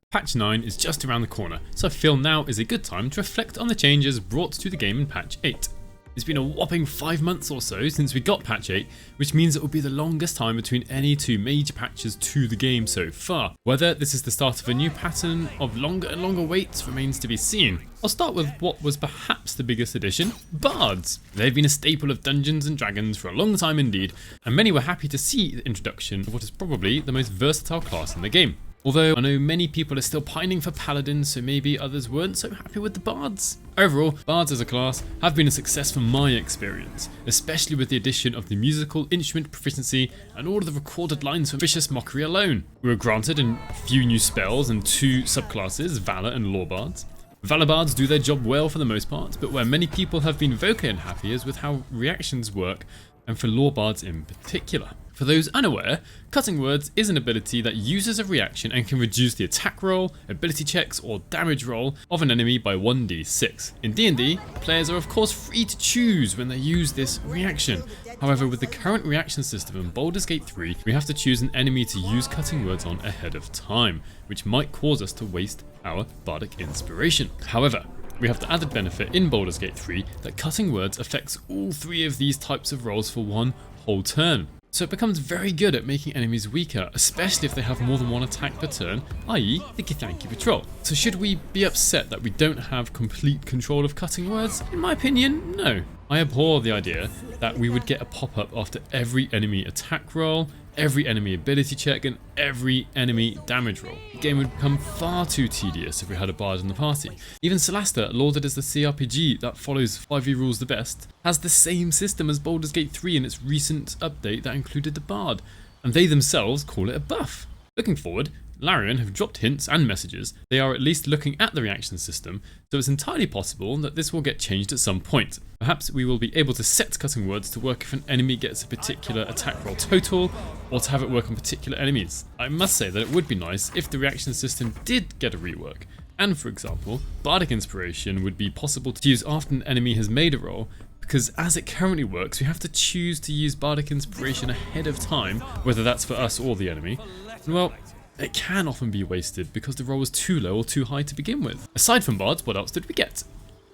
Patch 9 is just around the corner, so I feel now is a good time to reflect on the changes brought to the game in patch 8. It's been a whopping 5 months or so since we got patch 8, which means it will be the longest time between any two major patches to the game so far. Whether this is the start of a new pattern of longer and longer waits remains to be seen. I'll start with what was perhaps the biggest addition, bards. They've been a staple of Dungeons and Dragons for a long time indeed, and many were happy to see the introduction of what is probably the most versatile class in the game. Although I know many people are still pining for paladins, so maybe others weren't so happy with the bards. Overall, bards as a class have been a success from my experience, especially with the addition of the musical instrument proficiency and all of the recorded lines from Vicious Mockery alone. We were granted a few new spells and two subclasses, Valor and Lore Bards. Valor Bards do their job well for the most part, but where many people have been vocal unhappy is with how reactions work, and for Lore Bards in particular. For those unaware, Cutting Words is an ability that uses a reaction and can reduce the attack roll, ability checks or damage roll of an enemy by 1d6. In D&D, players are of course free to choose when they use this reaction. However, with the current reaction system in Baldur's Gate 3, we have to choose an enemy to use Cutting Words on ahead of time, which might cause us to waste our bardic inspiration. However, we have the added benefit in Baldur's Gate 3 that Cutting Words affects all three of these types of rolls for one whole turn. So it becomes very good at making enemies weaker, especially if they have more than one attack per turn, i.e. the Githyanki Patrol. So should we be upset that we don't have complete control of Cutting Words? In my opinion, no. I abhor the idea that we would get a pop-up after every enemy attack roll, every enemy ability check, and every enemy damage roll. The game would become far too tedious if we had a bard in the party. Even Solasta, lauded as the CRPG that follows 5e rules the best, has the same system as Baldur's Gate 3 in its recent update that included the bard, and they themselves call it a buff. Looking forward, Larian have dropped hints and messages. They are at least looking at the reaction system, so it's entirely possible that this will get changed at some point. Perhaps we will be able to set Cutting Words to work if an enemy gets a particular attack roll total, or to have it work on particular enemies. I must say that it would be nice if the reaction system did get a rework, and for example, Bardic Inspiration would be possible to use after an enemy has made a roll, because as it currently works, we have to choose to use Bardic Inspiration ahead of time, whether that's for us or the enemy. And well, it can often be wasted because the roll was too low or too high to begin with. Aside from bards, what else did we get?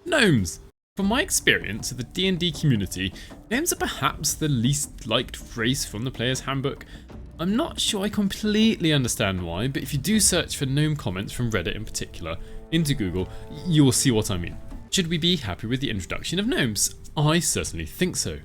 Gnomes! From my experience of the D&D community, gnomes are perhaps the least liked race from the player's handbook. I'm not sure I completely understand why, but if you do search for gnome comments from Reddit in particular into Google, you will see what I mean. Should we be happy with the introduction of gnomes? I certainly think so.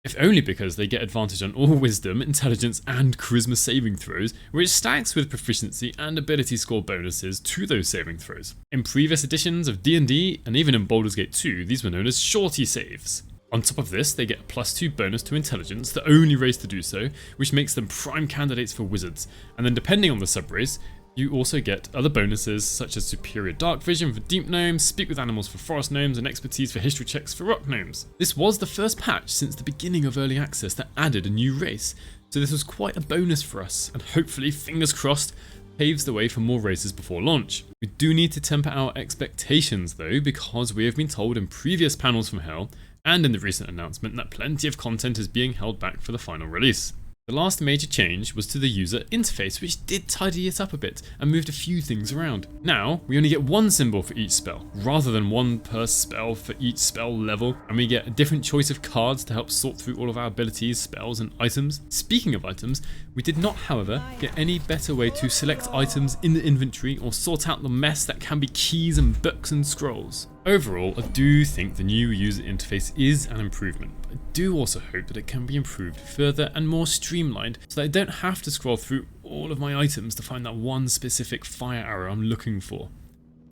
If only because they get advantage on all wisdom, intelligence and charisma saving throws, which stacks with proficiency and ability score bonuses to those saving throws. In previous editions of D&D, and even in Baldur's Gate 2, these were known as shorty saves. On top of this, they get a +2 bonus to intelligence, the only race to do so, which makes them prime candidates for wizards, and then depending on the sub-race, you also get other bonuses such as superior dark vision for deep gnomes, speak with animals for forest gnomes, and expertise for history checks for rock gnomes. This was the first patch since the beginning of early access that added a new race, so this was quite a bonus for us, and hopefully, fingers crossed, paves the way for more races before launch. We do need to temper our expectations though, because we have been told in previous panels from Hell, and in the recent announcement, that plenty of content is being held back for the final release. The last major change was to the user interface, which did tidy it up a bit and moved a few things around. Now, we only get one symbol for each spell, rather than one per spell for each spell level, and we get a different choice of cards to help sort through all of our abilities, spells, and items. Speaking of items, we did not, however, get any better way to select items in the inventory or sort out the mess that can be keys and books and scrolls. Overall, I do think the new user interface is an improvement, but I do also hope that it can be improved further and more streamlined so that I don't have to scroll through all of my items to find that one specific fire arrow I'm looking for.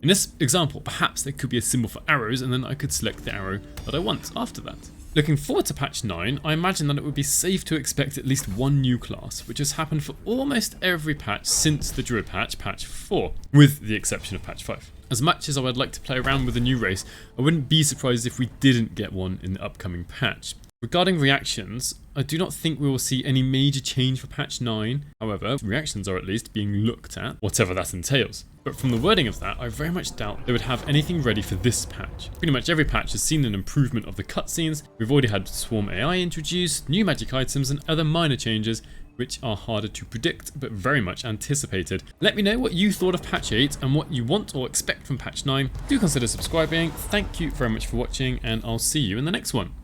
In this example, perhaps there could be a symbol for arrows and then I could select the arrow that I want after that. Looking forward to patch 9, I imagine that it would be safe to expect at least one new class, which has happened for almost every patch since the Druid patch, patch 4, with the exception of patch 5. As much as I would like to play around with a new race, I wouldn't be surprised if we didn't get one in the upcoming patch. Regarding reactions, I do not think we will see any major change for patch 9, however, reactions are at least being looked at, whatever that entails. But from the wording of that, I very much doubt they would have anything ready for this patch. Pretty much every patch has seen an improvement of the cutscenes, we've already had Swarm AI introduced, new magic items and other minor changes, which are harder to predict but very much anticipated. Let me know what you thought of patch 8 and what you want or expect from patch 9. Do consider subscribing. Thank you very much for watching, and I'll see you in the next one.